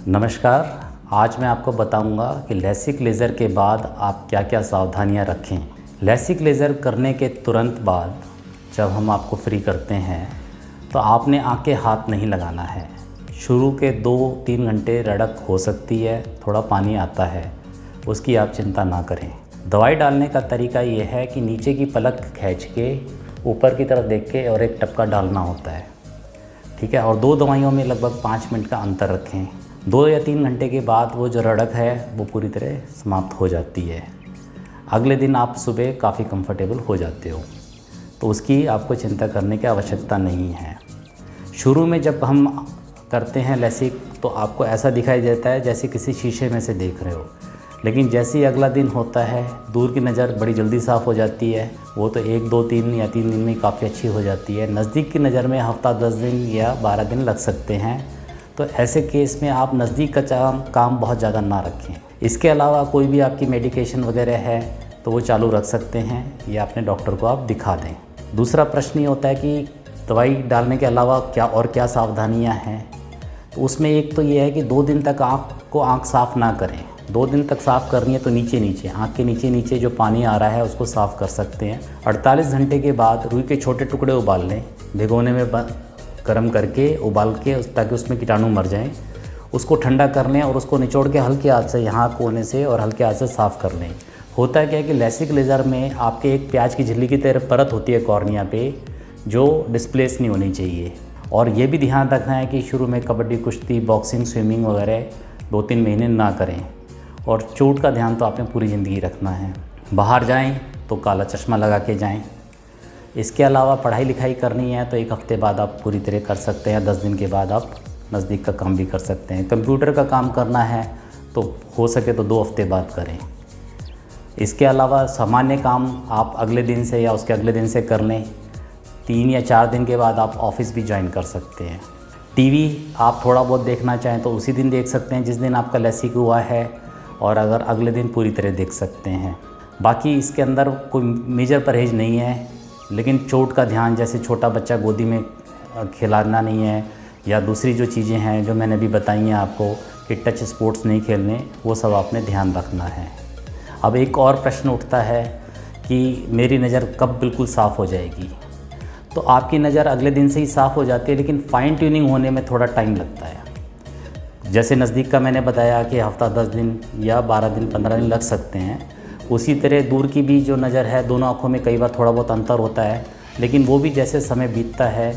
नमस्कार। आज मैं आपको बताऊंगा कि लैसिक लेज़र के बाद आप क्या क्या सावधानियां रखें। लैसिक लेज़र करने के तुरंत बाद जब हम आपको फ्री करते हैं तो आपने आंखें हाथ नहीं लगाना है। शुरू के 2-3 घंटे रड़क हो सकती है, थोड़ा पानी आता है, उसकी आप चिंता ना करें। दवाई डालने का तरीका ये है कि नीचे की पलक खींच के ऊपर की तरफ देख के और एक टपका डालना होता है, ठीक है। और 2 दवाइयों में लगभग 5 मिनट का अंतर रखें। 2 या 3 घंटे के बाद वो जो रड़क है वो पूरी तरह समाप्त हो जाती है। अगले दिन आप सुबह काफ़ी कंफर्टेबल हो जाते हो, तो उसकी आपको चिंता करने की आवश्यकता नहीं है। शुरू में जब हम करते हैं लैसिक तो आपको ऐसा दिखाई देता है जैसे किसी शीशे में से देख रहे हो, लेकिन जैसे ही अगला दिन होता है दूर की नज़र बड़ी जल्दी साफ़ हो जाती है। वो तो 1, 2, 3 या 3 दिन में काफ़ी अच्छी हो जाती है। नज़दीक की नज़र में हफ्ता 10 दिन या 12 दिन लग सकते हैं। तो ऐसे केस में आप नज़दीक का काम बहुत ज़्यादा ना रखें। इसके अलावा कोई भी आपकी मेडिकेशन वगैरह है तो वो चालू रख सकते हैं या अपने डॉक्टर को आप दिखा दें। दूसरा प्रश्न ये होता है कि दवाई डालने के अलावा क्या सावधानियाँ हैं। तो उसमें एक तो ये है कि 2 दिन तक आँख साफ़ ना करें। 2 दिन तक साफ़ करनी है तो नीचे आँख के नीचे जो पानी आ रहा है उसको साफ़ कर सकते हैं। 48 घंटे के बाद रुई के छोटे टुकड़े उबाल लें, भिगोने में गर्म करके उबाल के, ताकि उसमें कीटाणु मर जाएं। उसको ठंडा कर लें और उसको निचोड़ के हल्के हाथ से यहाँ कोने से और हल्के हाथ से साफ़ कर लें। होता है क्या है कि लैसिक लेज़र में आपके एक प्याज की झिल्ली की तरह परत होती है कॉर्निया पे, जो डिस्प्लेस नहीं होनी चाहिए। और ये भी ध्यान रखना है कि शुरू में कबड्डी, कुश्ती, बॉक्सिंग, स्विमिंग वगैरह 2-3 महीने ना करें। और चोट का ध्यान तो आपने पूरी ज़िंदगी रखना है। बाहर जाएं तो काला चश्मा लगा के जाएं। इसके अलावा पढ़ाई लिखाई करनी है तो 1 हफ़्ते बाद आप पूरी तरह कर सकते हैं। 10 दिन के बाद आप नज़दीक का काम भी कर सकते हैं। कंप्यूटर का काम करना है तो हो सके तो 2 हफ़्ते बाद करें। इसके अलावा सामान्य काम आप अगले दिन से या उसके अगले दिन से कर लें। 3 या 4 दिन के बाद आप ऑफिस भी ज्वाइन कर सकते हैं। टीवी आप थोड़ा बहुत देखना चाहें तो उसी दिन देख सकते हैं जिस दिन आपका लैसिक हुआ है, और अगर अगले दिन पूरी तरह देख सकते हैं। बाकी इसके अंदर कोई मेजर परहेज़ नहीं है, लेकिन चोट का ध्यान, जैसे छोटा बच्चा गोदी में खिलाना नहीं है, या दूसरी जो चीज़ें हैं जो मैंने अभी बताई हैं आपको कि टच स्पोर्ट्स नहीं खेलने, वो सब आपने ध्यान रखना है। अब एक और प्रश्न उठता है कि मेरी नज़र कब बिल्कुल साफ़ हो जाएगी। तो आपकी नज़र अगले दिन से ही साफ़ हो जाती है, लेकिन फ़ाइन ट्यूनिंग होने में थोड़ा टाइम लगता है। जैसे नज़दीक का मैंने बताया कि हफ़्ता 10 दिन या 12 दिन 15 दिन लग सकते हैं, उसी तरह दूर की भी जो नज़र है, दोनों आँखों में कई बार थोड़ा बहुत अंतर होता है, लेकिन वो भी जैसे समय बीतता है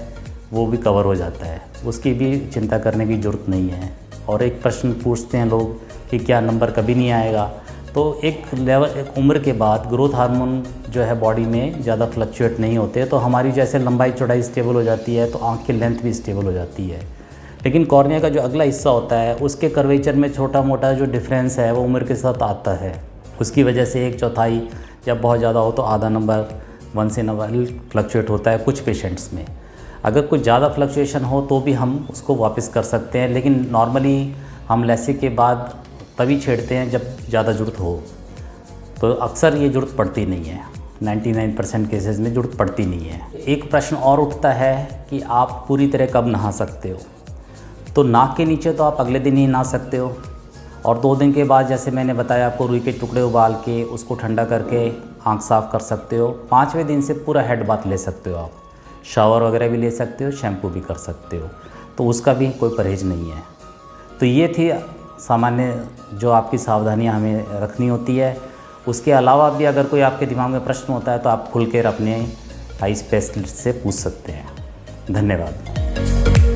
वो भी कवर हो जाता है। उसकी भी चिंता करने की ज़रूरत नहीं है। और एक प्रश्न पूछते हैं लोग कि क्या नंबर कभी नहीं आएगा। तो एक उम्र के बाद ग्रोथ हार्मोन जो है बॉडी में ज़्यादा फ्लक्चुएट नहीं होते, तो हमारी जैसे लंबाई चौड़ाई स्टेबल हो जाती है तो आँख की लेंथ भी स्टेबल हो जाती है। लेकिन कॉर्निया का जो अगला हिस्सा होता है उसके कर्वेचर में छोटा मोटा जो डिफरेंस है वो उम्र के साथ आता है। उसकी वजह से 1/4 या बहुत ज़्यादा हो तो आधा नंबर 1 से नंबर फ्लक्चुएट होता है कुछ पेशेंट्स में। अगर कुछ ज़्यादा फ्लक्चुएशन हो तो भी हम उसको वापस कर सकते हैं, लेकिन नॉर्मली हम लैसिक के बाद तभी छेड़ते हैं जब ज़्यादा ज़रूरत हो। तो अक्सर ये ज़रूरत पड़ती नहीं है, 99% केसेस में ज़रूरत पड़ती नहीं है। एक प्रश्न और उठता है कि आप पूरी तरह कब नहा सकते हो। तो नाक के नीचे तो आप अगले दिन ही नहा सकते हो, और 2 दिन के बाद जैसे मैंने बताया आपको रुई के टुकड़े उबाल के उसको ठंडा करके आँख साफ़ कर सकते हो। 5वें दिन से पूरा हेड बाथ ले सकते हो आप, शावर वगैरह भी ले सकते हो, शैम्पू भी कर सकते हो, तो उसका भी कोई परहेज़ नहीं है। तो ये थी सामान्य जो आपकी सावधानियाँ हमें रखनी होती है। उसके अलावा भी अगर कोई आपके दिमाग में प्रश्न होता है तो आप खुल कर अपने आई स्पेशलिस्ट से पूछ सकते हैं। धन्यवाद।